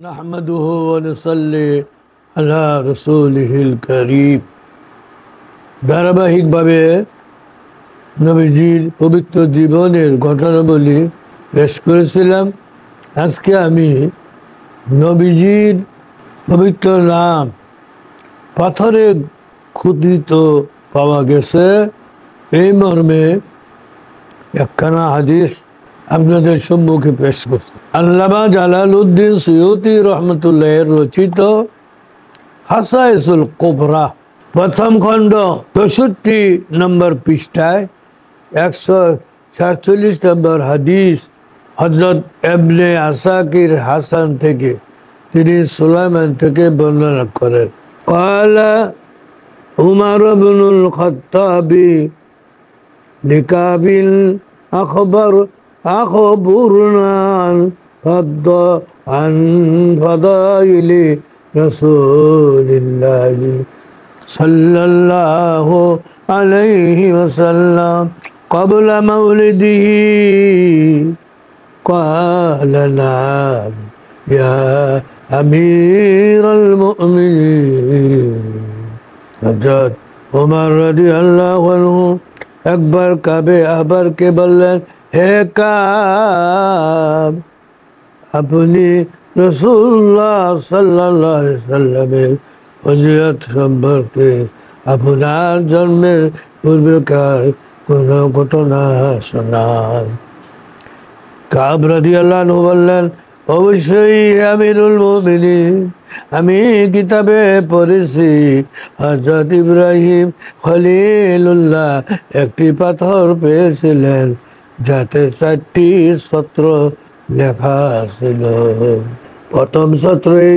নাহমাদুহু ওয়া নুসাল্লি আলা রাসূলিহিল কারীম। ধারাবাহিকভাবে নবীজির পবিত্র জীবনের ঘটনাবলী পেশ করেছিলাম। আজকে আমি নবীজির পবিত্র নাম পাথরে খোদিত পাওয়া গেছে এই মর্মে একখানা হাদিস আপনাদের সম্মুখে পেশ করছি। আল্লামা জালালউদ্দিন সুয়ুতি রহমতুল্লাহের রচিত খাসায়েসুল কুবরা প্রথম খণ্ড ৬৪ নম্বর পৃষ্ঠায় ১৪৭ নম্বর হাদিস হযরত ইবনে আসাকির হাসান থেকে, তিনি সুলাইমান থেকে বর্ণনা করেন। ক্বালা উমর ইবনুল খাত্তাবি লিকাবিল আখবরনা আন ফাদাইলি রাসূলিল্লাহি সাল্লাল্লাহু আলাইহি ওয়াসাল্লাম ক্বাবলা মাউলিদিহি ক্বালা নাম ইয়া আমিরাল মুমিনিন। হযরত ওমর রাদিয়াল্লাহু আনহু একবার কাবে আহবারকে বললেন, হে কাব, আপনি রাসূলুল্লাহ সাল্লাল্লাহু আলাইহি ওয়াসাল্লামের ফজিলত সম্পর্কে আপনার জন্মের পূর্বেকার কোন ঘটনা শোনান। কাব রাদিয়াল্লাহু আনহু বললেন, অবশ্যই আমিরুল মুমিনিন, আমি কিতাবে পড়েছি হযরত ইব্রাহিম খলিলুল্লাহ একটি পাথর পেয়েছিলেন যাতে ৪টি সূত্র লেখা ছিল। প্রথম সূত্রই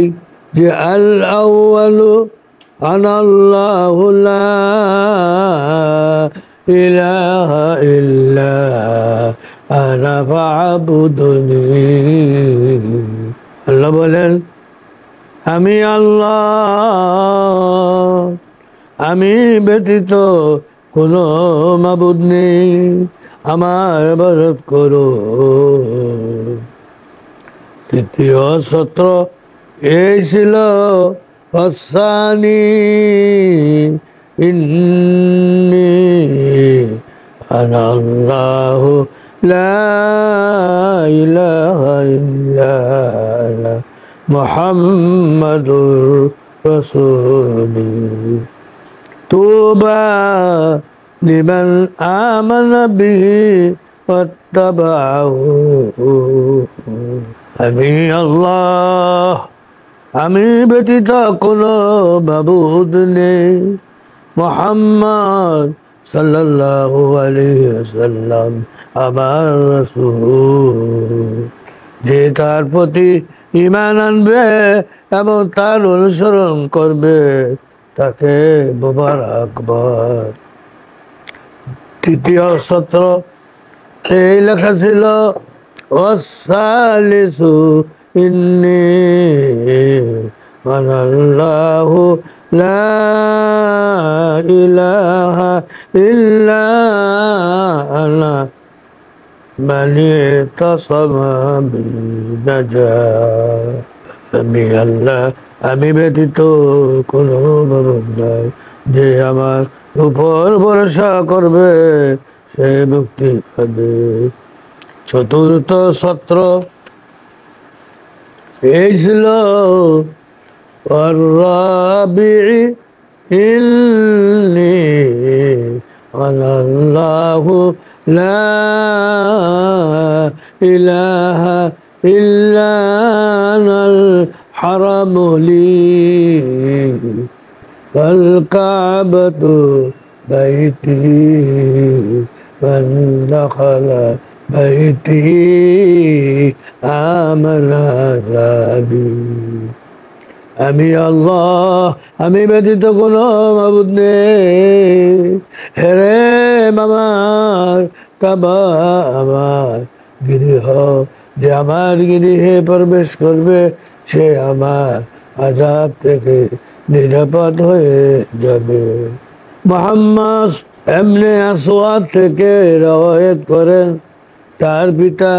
যে আল আউয়ালু আনাল্লাহু লা ইলাহা ইল্লা আনা ফা'বুদুনি। আল্লাহ বলেন, আমি আল্লাহ, আমি ব্যতীত কোনো মাবুদ নেই, আমার ইবাদত করো। তৃতীয় সূত্র এই ছিল, ফাসানি ইন্নী আনা আল্লাহু লা ইলাহা ইল্লা আনা মুহাম্মাদুর রাসূলি তুবা লিমান আমানা বিহি ওয়াত্তাবাহু। আমি আল্লাহ, আমি ব্যতীত কোনো মাবুদ নেই, মুহাম্মদ সাল্লাল্লাহু আলাইহি ওয়াসাল্লাম আমার রাসূল। যে তার প্রতি ঈমান আনবে এবং তার অনুসরণ করবে তাকে মোবারকবাদ। তৃতীয় সূত্র এই লেখা ছিল, ওয়াসালিসু ইন্নী আনাল্লাহু লা ইলাহা ইল্লা আনা মানি তাসামা বিনাজা। আমি আল্লাহ, আমি ব্যতীত কোনো মাবুদ নাই, যে আমার উপর ভরসা করবে সে মুক্তি পাবে। চতুর্থ সূত্র এই ছিল, ওয়ার-রাবিঈ ইন্নী আনাল্লাহু লা ইলাহা ইল্লা আনাল হারামু লি ওয়াল কাবাতু বাইতি মান দাখালা বাইতি আমানা বি। আমি আল্লাহ, আমি ব্যতীত কোনো মাবুদ নেই। হেরে আমার কাবা আমার গৃহ, যে আমার গৃহে প্রবেশ করবে সে আমার আযাব থেকে নিরাপদ হয়ে যাবে। মুহাম্মদ ইবনে আসওয়াদ থেকে রওয়ায়াত করেন, তার পিতা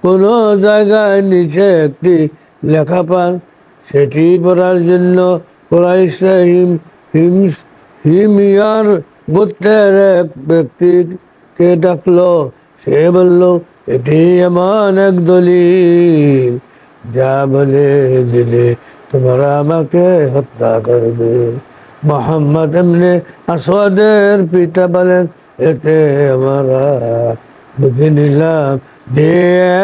কোনো জায়গায় নিচে একটি লেখা পান, সেটি পড়ার জন্য কুরাইশরা হিমিয়ার গোত্রের এক ব্যক্তিকে ডাকলো। সে বলল, এটি এমন এক দলিল যা বলে দিলে তোমরা আমাকে হত্যা করবে। মোহাম্মদ এমনি আসওয়াদের পিতা বলেন, এতে আমরা বুঝে নিলাম যে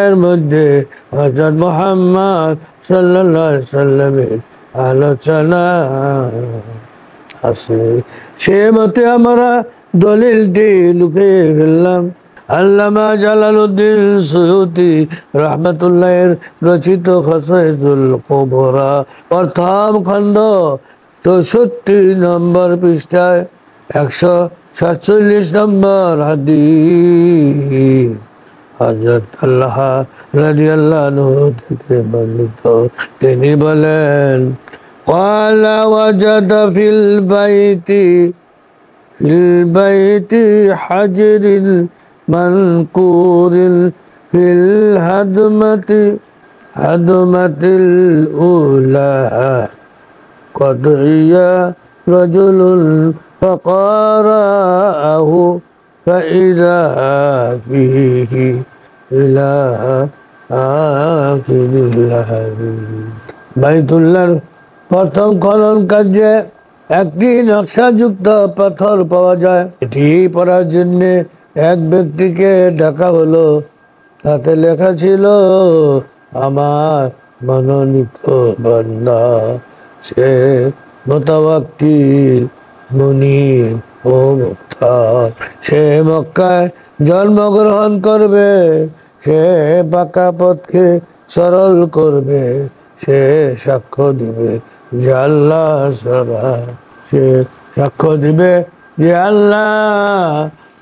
এর মধ্যে হযরত মুহাম্মদ সাল্লাল্লাহু আলাইহি সাল্লামের আলোচনা আছে। সে মতে আমরা দলিলটি লুকিয়ে ফেললাম। আল্লামা জালালউদ্দিন সুয়ুতি রহমতুল্লাহের রচিত খাসাইসুল কুবরা প্রথম খণ্ড ৬৪ নম্বর পৃষ্ঠায় ১৪৭ নম্বর হাদিস হযরত আল্লাহ রাদিয়াল্লাহু আনহু থেকে বর্ণিত। তিনি বলেন, ক্বালা ওয়াজাদা ফিল বাইতি হাজরিল মানকুরিল ফিল হাদমাতিল উলা قضية رجل فقرأه فإذا فيه إلى آخر الحديث। বাইতুল্লাহর প্রথম খনন কার্যে একটি নকশাযুক্ত পাথর পাওয়া যায়। এটি পড়ার জন্য এক ব্যক্তিকে ডাকা হলো। তাতে লেখা ছিল, আমার মনোনীত বান্দা, সে মুতাওয়াক্কিল, মুনীব ও মুখতার। সে মক্কায় জন্মগ্রহণ করবে। সে পাকা পথকে সরল করবে। সে সাক্ষ্য দিবে যে আল্লাহ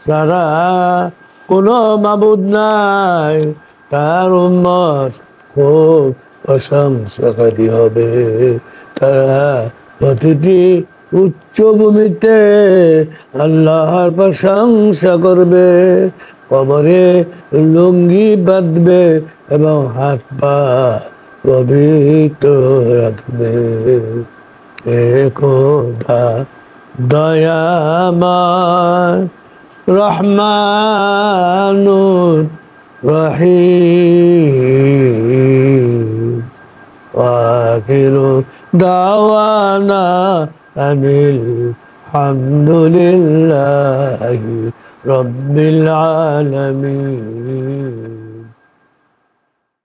ছাড়া কোনো মাবুদ নাই। তার উম্মত খুব প্রশংসাকারী হবে। তারা প্রতিটি উচ্চভূমিতে আল্লাহর প্রশংসা করবে, কবরে লুঙ্গি বাঁধবে এবং হাত পা পবিত্র রাখবে। এ খোদা দয়াময় রহমানুর রহিম। আখিরু দাওয়ানা আনিল হামদুলিল্লাহি রাব্বিল আলামিন।